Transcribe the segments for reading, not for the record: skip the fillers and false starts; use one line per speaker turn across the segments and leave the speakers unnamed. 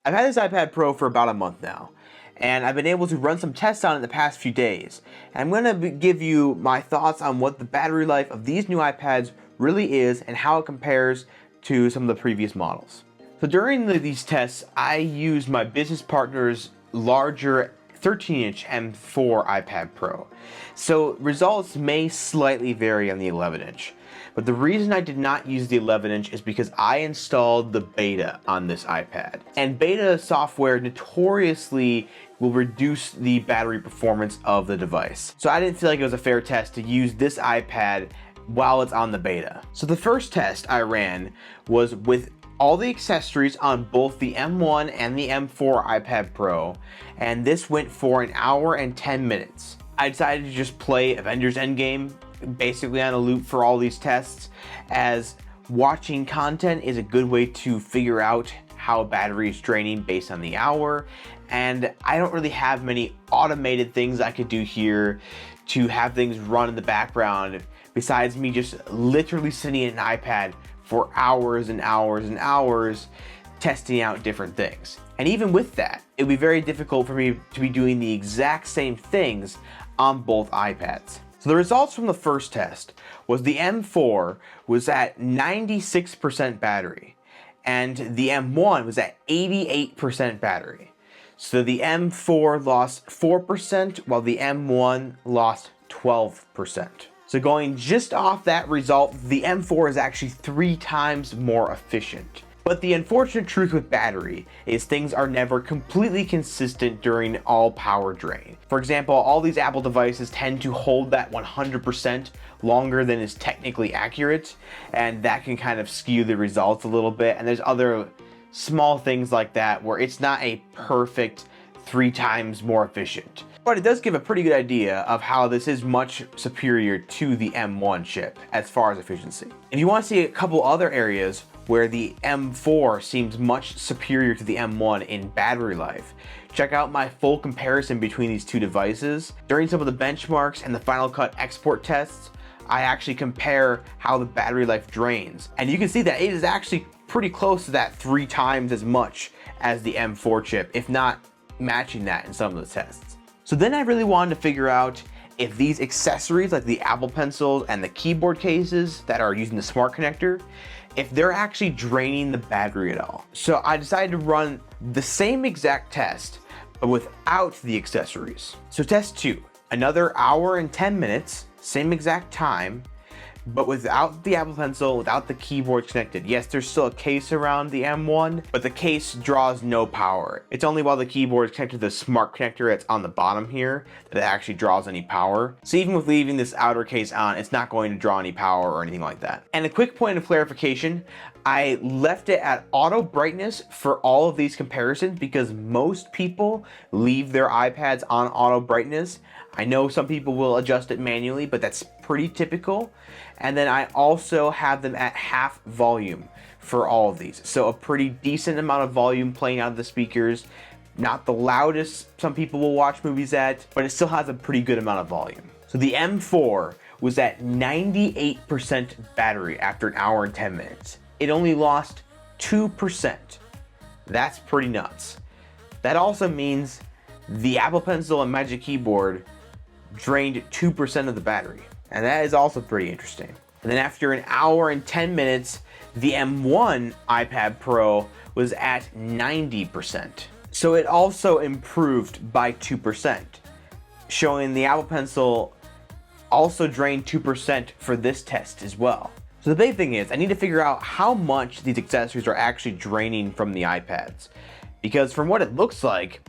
I've had this iPad Pro for about a month now, and I've been able to run some tests on it the past few days. And I'm going to give you my thoughts on what the battery life of these new iPads really is and how it compares to some of the previous models. So during these tests, I used my business partner's larger 13-inch M4 iPad Pro. So results may slightly vary on the 11-inch. But the reason I did not use the 11-inch is because I installed the beta on this iPad. And beta software notoriously will reduce the battery performance of the device. So I didn't feel like it was a fair test to use this iPad while it's on the beta. So the first test I ran was with all the accessories on both the M1 and the M4 iPad Pro, and this went for an hour and 10 minutes. I decided to just play Avengers Endgame basically on a loop for all these tests, as watching content is a good way to figure out how a battery is draining based on the hour, and I don't really have many automated things I could do here to have things run in the background besides me just literally sitting in an iPad for hours and hours and hours testing out different things. And even with that, it would be very difficult for me to be doing the exact same things on both iPads. So the results from the first test was the M4 was at 96% battery and the M1 was at 88% battery. So the M4 lost 4% while the M1 lost 12%. So going just off that result, the M4 is actually 3 times more efficient. But the unfortunate truth with battery is things are never completely consistent during all power drain. For example, all these Apple devices tend to hold that 100% longer than is technically accurate, and that can kind of skew the results a little bit. And there's other small things like that where it's not a perfect 3 times more efficient. But it does give a pretty good idea of how this is much superior to the M1 chip as far as efficiency. If you want to see a couple other areas where the M4 seems much superior to the M1 in battery life, check out my full comparison between these two devices. During some of the benchmarks and the Final Cut export tests, I actually compare how the battery life drains. And you can see that it is actually pretty close to that 3 times as much as the M4 chip, if not matching that in some of the tests. So then I really wanted to figure out if these accessories like the Apple Pencils and the keyboard cases that are using the smart connector, if they're actually draining the battery at all. So I decided to run the same exact test, but without the accessories. So test 2, another hour and 10 minutes, same exact time, but without the Apple Pencil, without the keyboard connected. Yes, there's still a case around the M1, but the case draws no power. It's only while the keyboard is connected to the smart connector that's on the bottom here that it actually draws any power. So even with leaving this outer case on, it's not going to draw any power or anything like that. And a quick point of clarification, I left it at auto brightness for all of these comparisons because most people leave their iPads on auto brightness. I know some people will adjust it manually, but that's pretty typical. And then I also have them at half volume for all of these. So a pretty decent amount of volume playing out of the speakers. Not the loudest some people will watch movies at, but it still has a pretty good amount of volume. So the M4 was at 98% battery after an hour and 10 minutes. It only lost 2%. That's pretty nuts. That also means the Apple Pencil and Magic Keyboard drained 2% of the battery. And that is also pretty interesting. And then after an hour and 10 minutes, the M1 iPad Pro was at 90%. So it also improved by 2%, showing the Apple Pencil also drained 2% for this test as well. So the big thing is I need to figure out how much these accessories are actually draining from the iPads. Because from what it looks like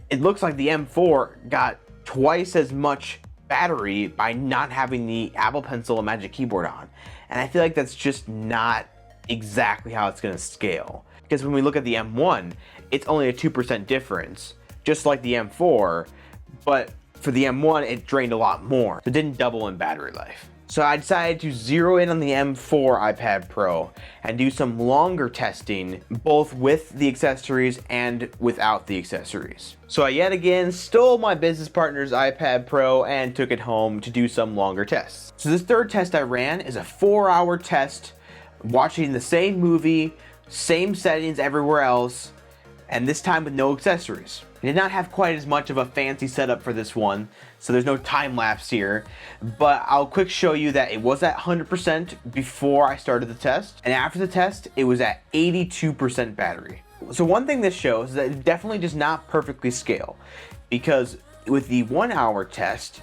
the M4 got twice as much battery by not having the Apple Pencil and Magic Keyboard on. And I feel like that's just not exactly how it's going to scale. Because when we look at the M1, it's only a 2% difference, just like the M4, but for the M1, it drained a lot more. So it didn't double in battery life. So I decided to zero in on the M4 iPad Pro and do some longer testing, both with the accessories and without the accessories. So I yet again stole my business partner's iPad Pro and took it home to do some longer tests. So this third test I ran is a 4-hour test, watching the same movie, same settings everywhere else, and this time with no accessories. I did not have quite as much of a fancy setup for this one, so there's no time lapse here, but I'll quick show you that it was at 100% before I started the test, and after the test, it was at 82% battery. So one thing this shows is that it definitely does not perfectly scale, because with the 1 hour test,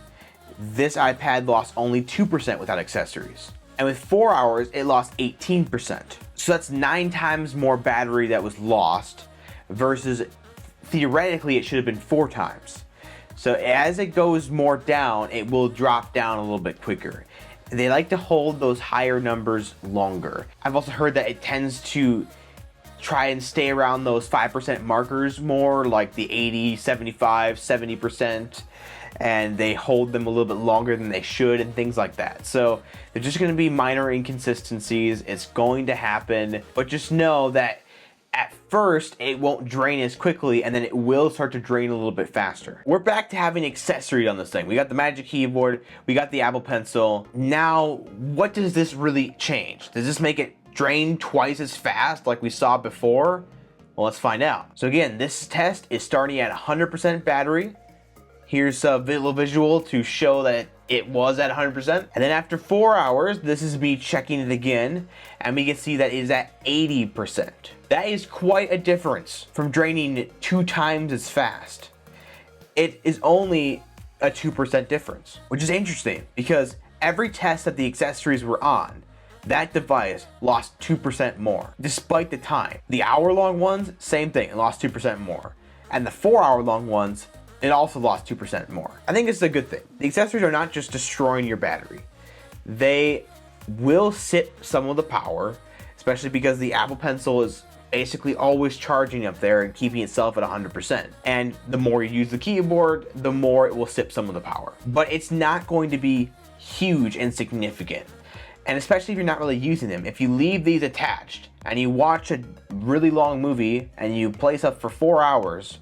this iPad lost only 2% without accessories. And with 4 hours, it lost 18%. So that's 9 times more battery that was lost versus theoretically it should have been 4 times. So as it goes more down, it will drop down a little bit quicker. They like to hold those higher numbers longer. I've also heard that it tends to try and stay around those 5% markers more, like the 80, 75, 70%. And they hold them a little bit longer than they should and things like that. So they're just going to be minor inconsistencies. It's going to happen, but just know that at first it won't drain as quickly, and then it will start to drain a little bit faster. We're back to having accessories on this thing. We got the Magic Keyboard, we got the Apple Pencil. Now, what does this really change? Does this make it drain twice as fast like we saw before? Well, let's find out. So again, this test is starting at 100% battery. Here's a little visual to show that it was at 100%. And then after 4 hours, this is me checking it again, and we can see that it is at 80%. That is quite a difference from draining 2 times as fast. It is only a 2% difference, which is interesting because every test that the accessories were on, that device lost 2% more, despite the time. The hour-long ones, same thing, it lost 2% more. And the 4 hour-long ones, it also lost 2% more. I think it's a good thing. The accessories are not just destroying your battery. They will sip some of the power, especially because the Apple Pencil is basically always charging up there and keeping itself at 100%. And the more you use the keyboard, the more it will sip some of the power. But it's not going to be huge and significant. And especially if you're not really using them. If you leave these attached and you watch a really long movie and you play stuff for 4 hours,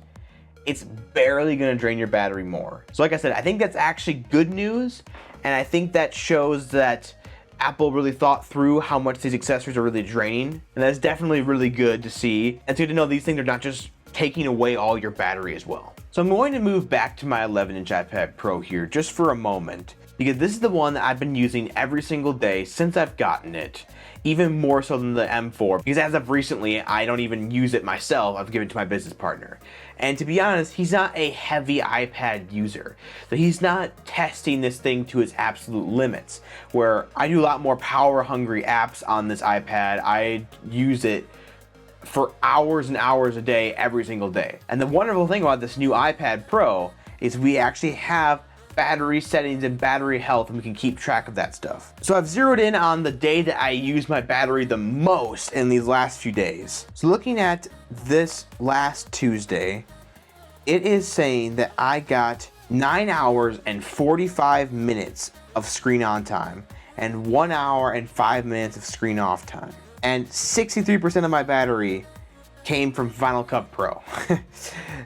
it's barely going to drain your battery more. So like I said, I think that's actually good news, and I think that shows that Apple really thought through how much these accessories are really draining, and that's definitely really good to see. And it's good to know these things are not just taking away all your battery as well. So I'm going to move back to my 11-inch iPad Pro here just for a moment, because this is the one that I've been using every single day since I've gotten it, even more so than the M4, because as of recently, I don't even use it myself. I've given it to my business partner. And to be honest, he's not a heavy iPad user. So he's not testing this thing to its absolute limits, where I do a lot more power-hungry apps on this iPad. I use it for hours and hours a day, every single day. And the wonderful thing about this new iPad Pro is we actually have battery settings and battery health, and we can keep track of that stuff. So I've zeroed in on the day that I use my battery the most in these last few days. So looking at this last Tuesday, it is saying that I got 9 hours and 45 minutes of screen on time and 1 hour and 5 minutes of screen off time. And 63% of my battery came from Final Cut Pro.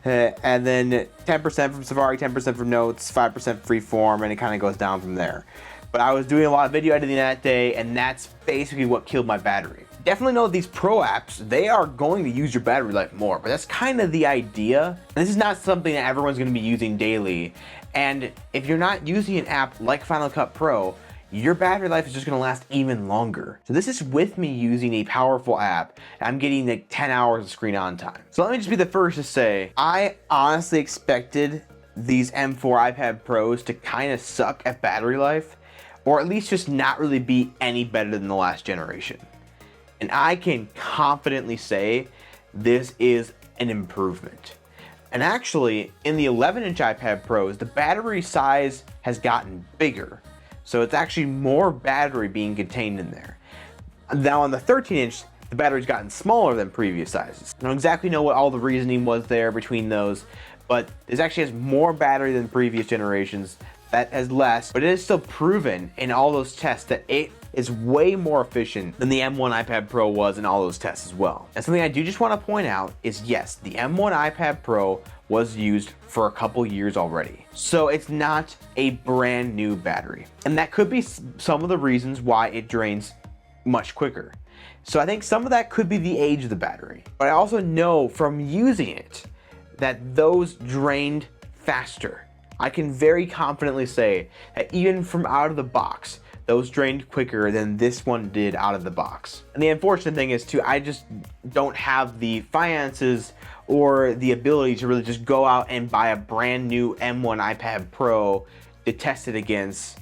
And then 10% from Safari, 10% from Notes, 5% Freeform, and it kind of goes down from there. But I was doing a lot of video editing that day, and that's basically what killed my battery. Definitely know these pro apps, they are going to use your battery life more, but that's kind of the idea. And this is not something that everyone's going to be using daily. And if you're not using an app like Final Cut Pro, your battery life is just going to last even longer. So this is with me using a powerful app, and I'm getting like 10 hours of screen on time. So let me just be the first to say, I honestly expected these M4 iPad Pros to kind of suck at battery life, or at least just not really be any better than the last generation. And I can confidently say this is an improvement. And actually, in the 11-inch iPad Pros, the battery size has gotten bigger. So it's actually more battery being contained in there. Now on the 13-inch, the battery's gotten smaller than previous sizes. I don't exactly know what all the reasoning was there between those, but this actually has more battery than previous generations. That has less, but it is still proven in all those tests that it is way more efficient than the M1 iPad Pro was in all those tests as well. And something I do just want to point out is yes, the M1 iPad Pro was used for a couple years already. So it's not a brand new battery. And that could be some of the reasons why it drains much quicker. So I think some of that could be the age of the battery. But I also know from using it that those drained faster. I can very confidently say that even from out of the box, those drained quicker than this one did out of the box. And the unfortunate thing is too, I just don't have the finances or the ability to really just go out and buy a brand new M1 iPad Pro to test it against.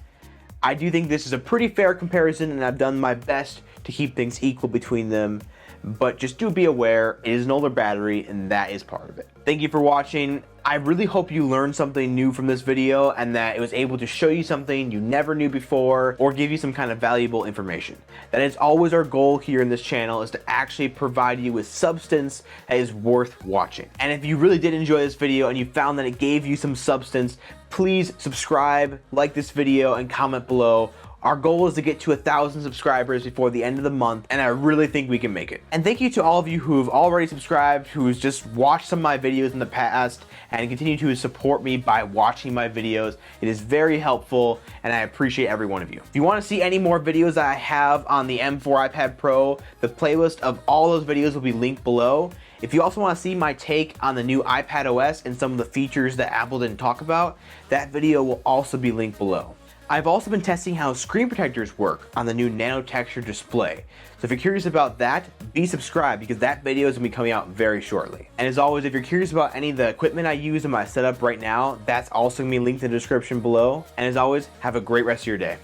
I do think this is a pretty fair comparison, and I've done my best to keep things equal between them. But just do be aware, it is an older battery, and that is part of it. Thank you for watching. I really hope you learned something new from this video and that it was able to show you something you never knew before or give you some kind of valuable information. That is always our goal here in this channel, is to actually provide you with substance that is worth watching. And if you really did enjoy this video and you found that it gave you some substance, please subscribe, like this video, and comment below. Our goal is to get to 1,000 subscribers before the end of the month, and I really think we can make it. And thank you to all of you who have already subscribed, who's just watched some of my videos in the past, and continue to support me by watching my videos. It is very helpful, and I appreciate every one of you. If you want to see any more videos that I have on the M4 iPad Pro, the playlist of all those videos will be linked below. If you also want to see my take on the new iPad OS and some of the features that Apple didn't talk about, that video will also be linked below. I've also been testing how screen protectors work on the new nano texture display. So if you're curious about that, be subscribed because that video is going to be coming out very shortly. And as always, if you're curious about any of the equipment I use in my setup right now, that's also going to be linked in the description below. And as always, have a great rest of your day.